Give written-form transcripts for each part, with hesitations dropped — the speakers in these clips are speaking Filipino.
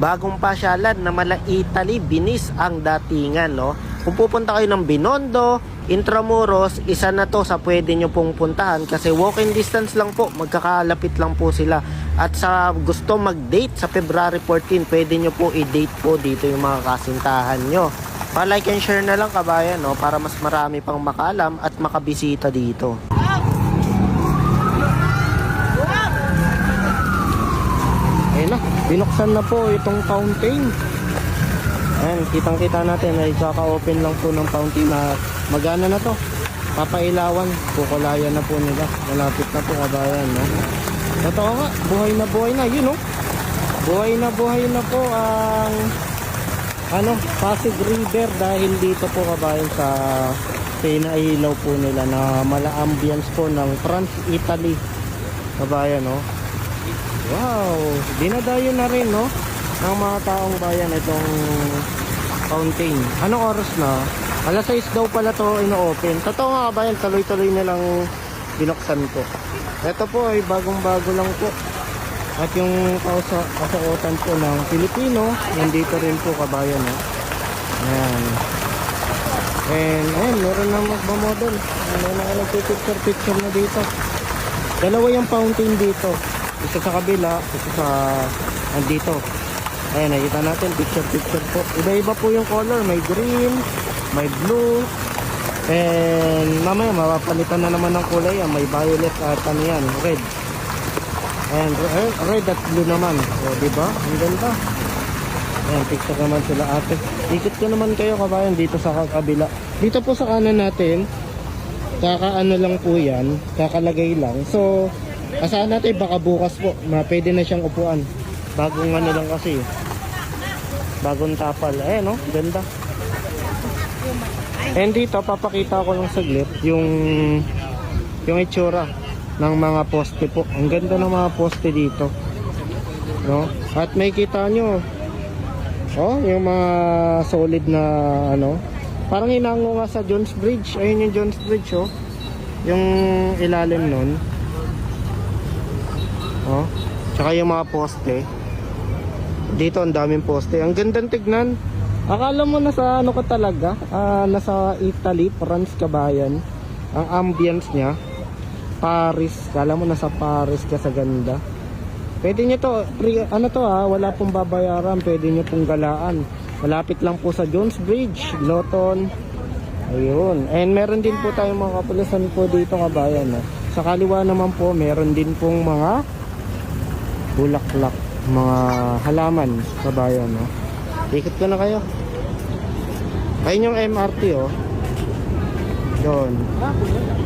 bagong pasyalan na mala Italy, Venice ang datingan, no? Kung pupunta kayo ng Binondo, Intramuros, isa na to sa pwede nyo pong puntahan kasi walking distance lang po, magkakalapit lang po sila. At sa gusto mag-date sa February 14, pwede nyo po i-date po dito yung mga kasintahan nyo. Pa-like and share na lang kabayan, no? Para mas marami pang makaalam at makabisita dito. Ayun na, binuksan na po itong fountain. Ayan, kitang-kita natin ay kaka-open lang po ng fountain na magana na to. Papailawan, kukulayan na po nila. Malapit na po kabayan, no? Totoo nga, buhay na, yun, no? Buhay na po ang Pasig River dahil dito po kabayan sa pinailaw po nila na mala-ambience po ng France, Italy. Kabayan, no? Wow, dinadayo na rin, no? Ng mga taong bayan itong fountain. Anong oras na? Alas 6 daw pala to ino-open. Totoo nga kabayan, tuloy-tuloy nilang binuksan po. Ito po ay bagong-bago lang po. At yung kasuotan po ng Pilipino, nandito rin po kabayan, no? Ayan. And ayan, meron na magmamodel. Meron na nagpipicture na dito. Dalawa yung fountain dito. Isa sa kabila, isa sa andito. Ayan, nakita natin, picture po. Iba-iba po yung color, may green, may blue, and mamaya mapapalitan na naman ng kulay, may violet at ano yan, red. And red at blue naman. O, diba? Ang ganda. Ayan, picture naman sila ate. Ikot ko naman kayo kabayan dito sa kabila. Dito po sa kanan natin, kakaano lang po yan, kakalagay lang. So, asahan natin baka bukas po, pwede na siyang upuan. Bagong ano lang kasi, bagong tapal. Eh no, ganda. And dito papakita ko lang saglit yung itsura ng mga poste po. Ang ganda ng mga poste dito, no? At may kita nyo, oh, yung mga solid na ano, parang hinango nga sa Jones Bridge. Ayun yung Jones Bridge, oh, yung ilalim nun, oh, tsaka yung mga poste. Dito ang daming poste. Ang gandang tignan. Akala mo nasa ano ka talaga, nasa Italy, France kabayan. Ang ambience niya, Paris. Akala mo nasa Paris ka sa ganda. Pwede nyo to, wala pong babayaran. Pwede nyo pong galaan. Malapit lang po sa Jones Bridge, Loton. Ayun. And meron din po tayong mga kapulisan po dito kabayan. Sa kaliwa naman po, meron din pong mga bulaklak, mga halaman kabayan, no? Ikot ko na kayo. Ayun yung MRT, oh. Doon.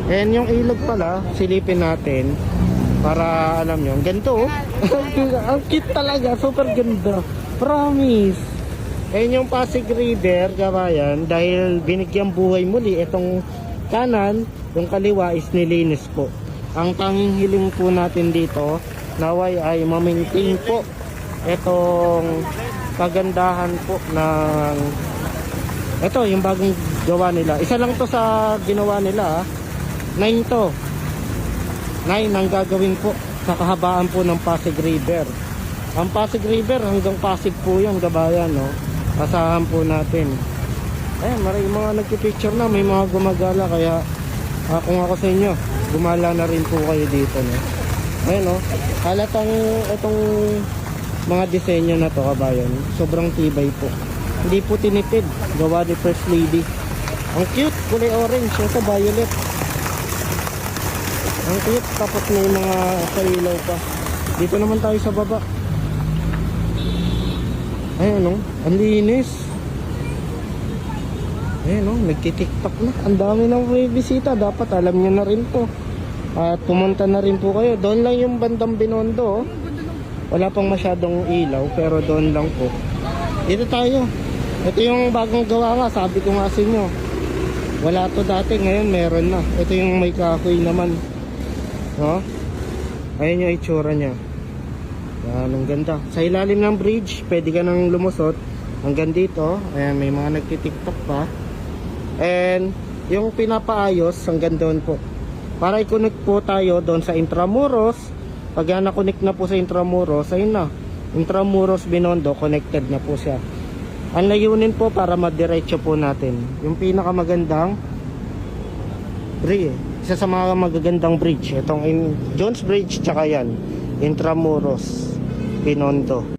And yung ilog pala, silipin natin para alam nyo. Ang ganito, oh. Ang cute talaga, super ganda. Promise. Ayun yung Pasig River kabayan, dahil binigyang buhay muli itong kanan, yung kaliwa is nilinis po. Ang tanging hiling po natin dito, naway ay ma-maintain po itong kagandahan po ng ito, yung bagong gawa nila. Isa lang to sa ginawa nila, 9 to. 9 ang gagawin po sa kahabaan po ng Pasig River. Ang Pasig River hanggang Pasig po yung gabayan, no? Asahan po natin. Ayan, maraming mga nagpipicture na, may mga gumagala, kaya kung ako sa inyo, gumala na rin po kayo dito, no? Ayan, no? Halatang itong mga disenyo na to kabayan, sobrang tibay po. Hindi po tinipid, gawa ni First Lady. Ang cute, kulay orange, ito violet. Ang cute, tapos may mga kailaw pa. Dito naman tayo sa baba. Ayan, no? Ang linis. Ayan, no? Nagtitiktok na. Ang dami ng may bisita, dapat alam nyo na rin to. At pumunta na rin po kayo. Doon lang yung bandang Binondo, oh. Wala pang masyadong ilaw, pero doon lang po. Dito tayo. Ito yung bagong gawa nga, sabi ko nga sa inyo. Wala to dati, ngayon meron na. Ito yung may kahoy naman, no? Ayun yung itsura nya. Yan, ang ganda. Sa ilalim ng bridge, pwede ka nang lumusot hanggang dito. Ayan, may mga nagtitiktok pa. And yung pinapaayos hanggang doon po. Para i-connect po tayo doon sa Intramuros. Pag nakunik na po sa Intramuros, ayun na, Intramuros Binondo, connected na po siya. Ang layunin po para madiretso po natin yung pinakamagandang isa sa mga magagandang bridge, itong Jones Bridge, tsaka yan Intramuros Binondo.